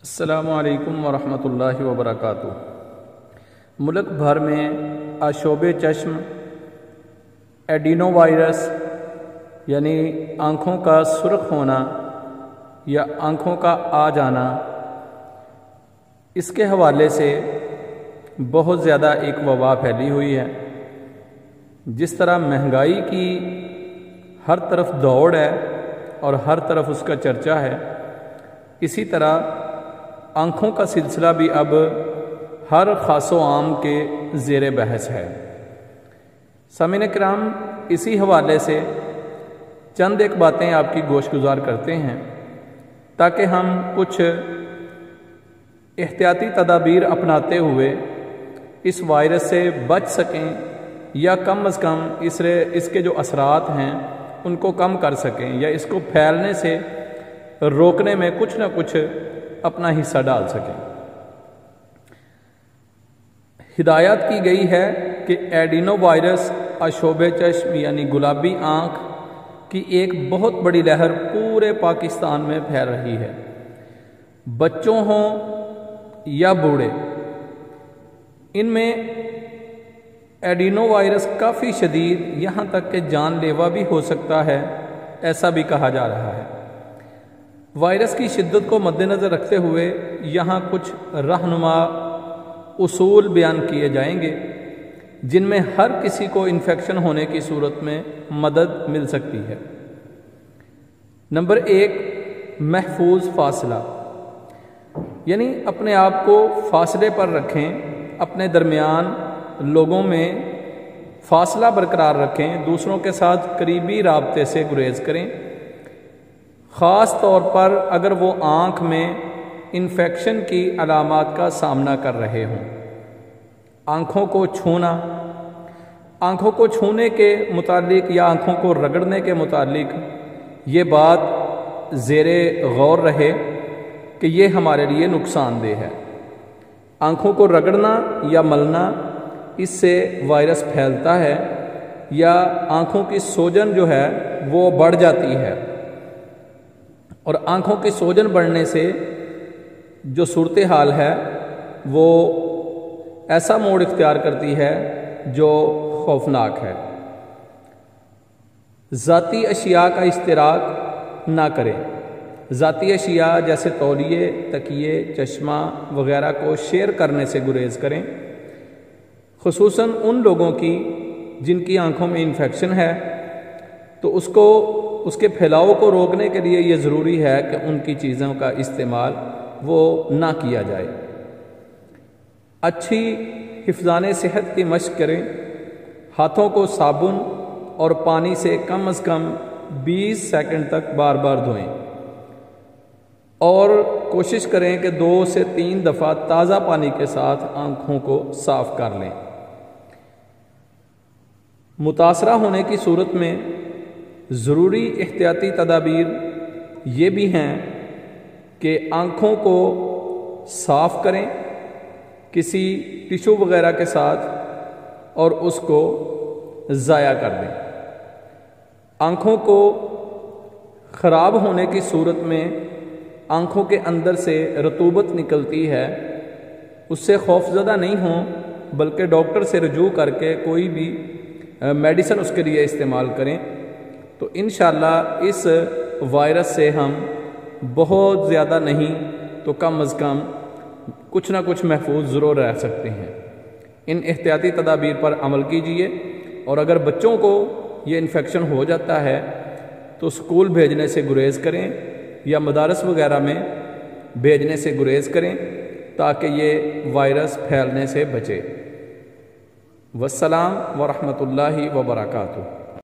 السلام علیکم ورحمۃ اللہ وبرکاتہ۔ ملک بھر میں آشوب چشم ایڈینو وائرس یعنی آنکھوں کا سرخ ہونا یا آنکھوں کا آ جانا، اس کے حوالے سے بہت زیادہ ایک وبا پھیلی ہوئی ہے۔ جس طرح مہنگائی کی ہر طرف دوڑ ہے اور ہر طرف اس کا چرچا ہے، اسی طرح آنکھوں کا سلسلہ بھی اب ہر خاص و عام کے زیر بحث ہے۔ سامعین کرام، اسی حوالے سے چند ایک باتیں آپ کی گوش گزار کرتے ہیں تاکہ ہم کچھ احتیاطی تدابیر اپناتے ہوئے اس وائرس سے بچ سکیں یا کم از کم اس کے جو اثرات ہیں ان کو کم کر سکیں یا اس کو پھیلنے سے روکنے میں کچھ نہ کچھ اپنا حصہ ڈال سکیں۔ ہدایت کی گئی ہے کہ ایڈینو وائرس آشوب چشم یعنی گلابی آنکھ کی ایک بہت بڑی لہر پورے پاکستان میں پھیل رہی ہے۔ بچوں ہوں یا بوڑھے، ان میں ایڈینو وائرس کافی شدید، یہاں تک کہ جان لیوا بھی ہو سکتا ہے، ایسا بھی کہا جا رہا ہے۔ وائرس کی شدت کو مد نظر رکھتے ہوئے یہاں کچھ رہنما اصول بیان کیے جائیں گے جن میں ہر کسی کو انفیکشن ہونے کی صورت میں مدد مل سکتی ہے۔ نمبر 1، محفوظ فاصلہ، یعنی اپنے آپ کو فاصلے پر رکھیں، اپنے درمیان لوگوں میں فاصلہ برقرار رکھیں، دوسروں کے ساتھ قریبی رابطے سے گریز کریں، خاص طور پر اگر وہ آنکھ میں انفیکشن کی علامات کا سامنا کر رہے ہوں۔ آنکھوں کو چھونا، آنکھوں کو چھونے کے متعلق یا آنکھوں کو رگڑنے کے متعلق یہ بات زیر غور رہے کہ یہ ہمارے لیے نقصان دہ ہے۔ آنکھوں کو رگڑنا یا ملنا، اس سے وائرس پھیلتا ہے یا آنکھوں کی سوجن جو ہے وہ بڑھ جاتی ہے، اور آنکھوں کی سوجن بڑھنے سے جو صورتحال ہے وہ ایسا موڑ اختیار کرتی ہے جو خوفناک ہے۔ ذاتی اشیاء کا اشتراک نہ کریں۔ ذاتی اشیاء جیسے تولیے، تکیے، چشمہ وغیرہ کو شیئر کرنے سے گریز کریں، خصوصاً ان لوگوں کی جن کی آنکھوں میں انفیکشن ہے، تو اس کے پھیلاؤ کو روکنے کے لیے یہ ضروری ہے کہ ان کی چیزوں کا استعمال وہ نہ کیا جائے۔ اچھی حفظان صحت کی مشق کریں، ہاتھوں کو صابن اور پانی سے کم از کم 20 سیکنڈ تک بار بار دھوئیں، اور کوشش کریں کہ 2 سے 3 دفعہ تازہ پانی کے ساتھ آنکھوں کو صاف کر لیں۔ متاثرہ ہونے کی صورت میں ضروری احتیاطی تدابیر یہ بھی ہیں کہ آنکھوں کو صاف کریں کسی ٹشو وغیرہ کے ساتھ اور اس کو ضائع کر دیں۔ آنکھوں کو خراب ہونے کی صورت میں آنکھوں کے اندر سے رطوبت نکلتی ہے، اس سے خوفزدہ نہیں ہوں، بلکہ ڈاکٹر سے رجوع کر کے کوئی بھی میڈیسن اس کے لیے استعمال کریں، تو انشاءاللہ اس وائرس سے ہم بہت زیادہ نہیں تو کم از کم کچھ نہ کچھ محفوظ ضرور رہ سکتے ہیں۔ ان احتیاطی تدابیر پر عمل کیجیے، اور اگر بچوں کو یہ انفیکشن ہو جاتا ہے تو اسکول بھیجنے سے گریز کریں یا مدارس وغیرہ میں بھیجنے سے گریز کریں تاکہ یہ وائرس پھیلنے سے بچے۔ والسلام ورحمۃ اللہ وبرکاتہ۔